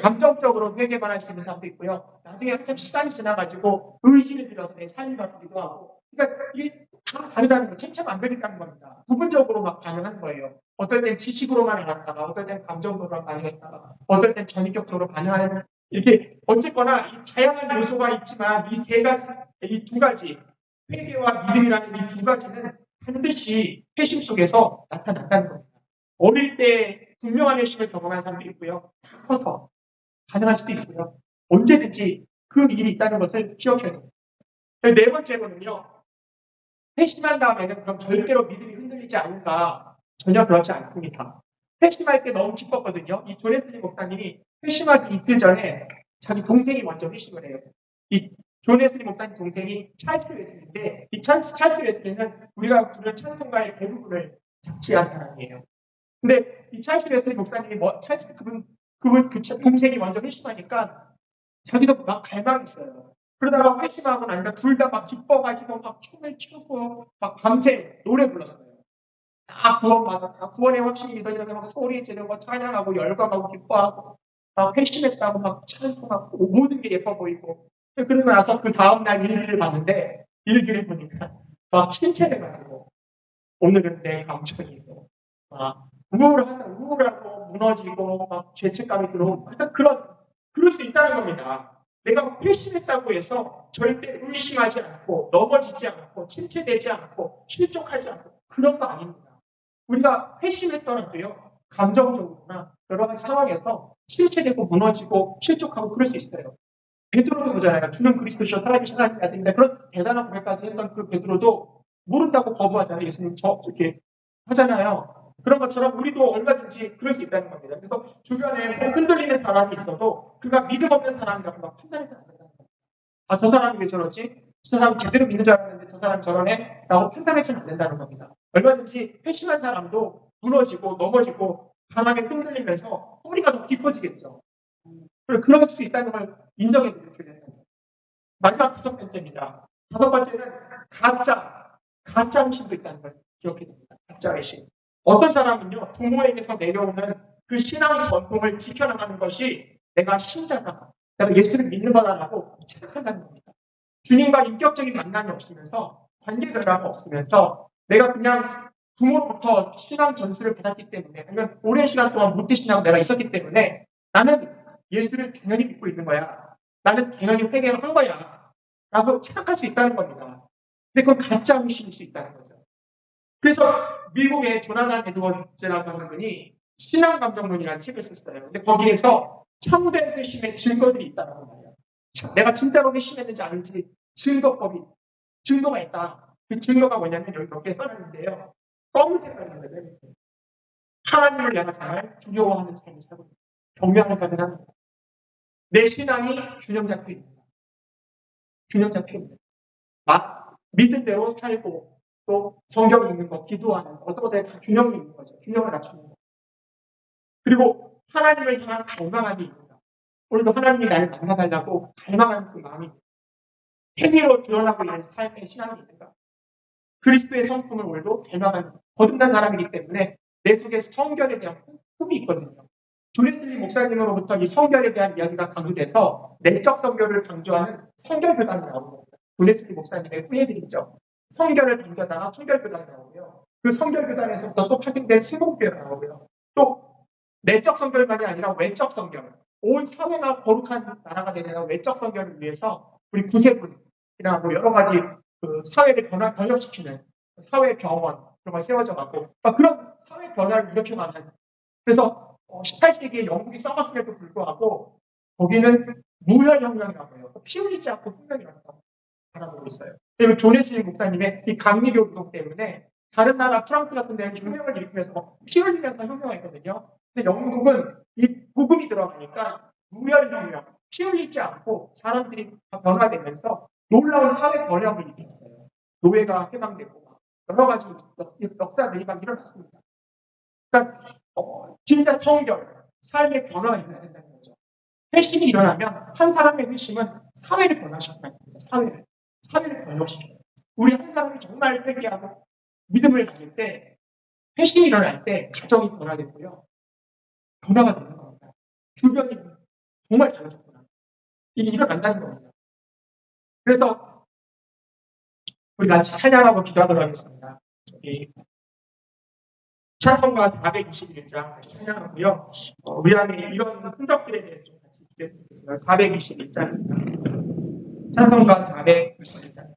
감정적으로 회개만 할 수 있는 사람도 있고요. 나중에 한참 시간이 지나가지고 의지를 들여서 내 삶이 바뀌기도 하고. 그러니까 이게 다 다르다는 거,千차만 별이라는 겁니다. 부분적으로 막 반응하는 거예요. 어떨 땐 지식으로만 해갔다가, 어떨 땐 감정적으로 반응했다가, 어떨 땐 전인격적으로 반응하는, 이렇게 어쨌거나 이 다양한 요소가 있지만 이 세 가지, 이 두 가지, 회개와 믿음이라는 이 두 가지는 반드시 회심 속에서 나타난다는 겁니다. 어릴 때 분명한 회심을 경험한 사람도 있고요. 다 커서 가능할 수도 있고요. 언제든지 그 일이 있다는 것을 기억해야 됩니다. 네 번째로는요. 회심한 다음에는 그럼 절대로 믿음이 흔들리지 않는가? 전혀 그렇지 않습니다. 회심할 때 너무 기뻤거든요. 이 존 웨슬리 목사님이 회심하기 이틀 전에 자기 동생이 먼저 회심을 해요. 이 존 웨슬리 목사님 동생이 찰스 웨슬리인데 이 찰스 웨슬리는 우리가 부르는 찬송가의 대부분을 작지한 사람이에요. 근데 이 찰스 웨슬리 목사님이 그 동생이 먼저 회심하니까 자기도 막 갈망했어요. 그러다가 회심하고 나니까 둘 다 막 기뻐가지고 막 춤을 추고 막 밤새 노래 불렀어요. 다 구원받았다. 구원의 확신이 믿어지는데 막 소리 지르고 찬양하고 열광하고 기뻐하고 막 회심했다고 막 찬송하고 모든 게 예뻐 보이고. 그러고 나서 그 다음날 일기를 봤는데 일기를 보니까 막 침체돼가지고 오늘은 내 감정이고 막 우울하고 무너지고 막 죄책감이 들어오고 약간 그럴 수 있다는 겁니다. 내가 회심했다고 해서 절대 의심하지 않고 넘어지지 않고 침체되지 않고 실족하지 않고 그런 거 아닙니다. 우리가 회심했더라도요. 감정적으로나 여러 가지 상황에서 실체되고 무너지고 실족하고 그럴 수 있어요. 베드로도 그잖아요. 주는 그리스도시여 살아계신 하나님의 아들인데 그런 대단한 고백까지 했던 그 베드로도 모른다고 거부하잖아요. 예수님 이렇게 하잖아요. 그런 것처럼 우리도 얼마든지 그럴 수 있다는 겁니다. 그래서 주변에 흔들리는 사람이 있어도 그가 믿음 없는 사람이라고 막 판단해서 안 된다는 겁니다. 아, 저 사람이 왜 저러지? 저 사람 제대로 믿는 줄 알았는데 저 사람 저러네? 라고 판단해서는 안 된다는 겁니다. 얼마든지 회심한 사람도 무너지고 넘어지고 바람에 흔들리면서 뿌리가 더 깊어지겠죠. 그럴 수 있다는 걸 인정해 드려야 된다. 마지막 5번째입니다. 5번째는 가짜 의심도 있다는 걸 기억해야 됩니다. 가짜 의심. 어떤 사람은요, 부모에게서 내려오는 그 신앙 전통을 지켜나가는 것이 내가 신자다, 내가 예수를 믿는 거다라고 생각한다는 겁니다. 주님과 인격적인 만남이 없으면서 관계 변화가 없으면서 내가 그냥 부모로부터 신앙 전수를 받았기 때문에 아니면 오랜 시간 동안 무태신앙 내가 있었기 때문에 나는 예수를 당연히 믿고 있는 거야. 나는 당연히 회개를 한 거야. 라고 생각할 수 있다는 겁니다. 근데 그건 가짜 의심일 수 있다는 거죠. 그래서 미국의 조나단 에드워즈라고 하는 분이 신앙감정론이라는 책을 썼어요. 근데 거기에서 참된 회심의 증거들이 있다는 거예요. 내가 진짜로 회심했는지 아닌지 증거가 있다. 그 증거가 뭐냐면 여기 몇 개 써놨는데요. 검은색깔인 거예요. 하나님을 내가 정말 두려워하는 삶을 살고 있다. 경외하는 삶을 합니다. 내 신앙이 균형 잡혀 있다. 균형 잡혀 있다. 막 믿은 대로 살고 또 성경 읽는 거, 기도하는 거, 어떤 것에 다 균형이 있는 거죠. 균형을 맞추는 거. 그리고 하나님을 향한 갈망함이 있다. 오늘도 하나님이 나를 만나달라고 갈망하는 그 마음이 행위로 드러나고 있는 삶의 신앙이 있는가. 그리스도의 성품을 오늘도 갈망하는 거듭난 사람이기 때문에 내 속에 성결에 대한 꿈이 있거든요. 존 웨슬리 목사님으로부터 이 성결에 대한 이야기가 강조돼서 내적 성결을 강조하는 성결교단이 나오는 겁니다. 존 웨슬리 목사님의 후예들이죠. 성결을 강조하다가 성결교단이 나오고요. 그 성결교단에서부터 또 파생된 세봉교회가 나오고요. 또 내적 성결만이 아니라 외적 성결. 온 사회가 거룩한 나라가 되는 외적 성결을 위해서 우리 구세군이나 뭐 여러 가지 그 사회를 번역시키는 사회 병원 그런 걸 세워져 갖고 그런 사회 변화를 일으켜가는. 그래서 18세기에 영국이 써봤음에도 불구하고 거기는 무혈혁명이라고 해요. 피 흘리지 않고 혁명이라고 바라보고 있어요. 그리고 존 웨슬리 목사님의 이 감리교 운동 때문에 다른 나라 프랑스 같은 데는 혁명을 일으키면서 피 흘리면서 혁명했거든요. 근데 영국은 이 복음이 들어가니까 무혈혁명, 피 흘리지 않고 사람들이 다 변화되면서 놀라운 사회 번영을 일으켰어요. 노예가 해방되고 여러 가지 역사들이 막 일어났습니다. 그러니까 진짜 성결, 삶의 변화가 일어나야 된다는 거죠. 회심이 일어나면 한 사람의 회심은 사회를 변화시킨다는 겁니다. 사회를 변화시켜요. 우리 한 사람이 정말 회개하고 믿음을 가질 때 회심이 일어날 때 가정이 변화되고요. 변화가 되는 겁니다. 주변이 정말 달라졌구나. 이게 일어난다는 겁니다. 그래서 우리 같이 찬양하고 기도하도록 하겠습니다. 찬송가 421장 같이 찬양하고요. 우리 안에 이런 흔적들에 대해서 좀 같이 기도했으면 좋겠습니다. 421장입니다. 찬송가 421장.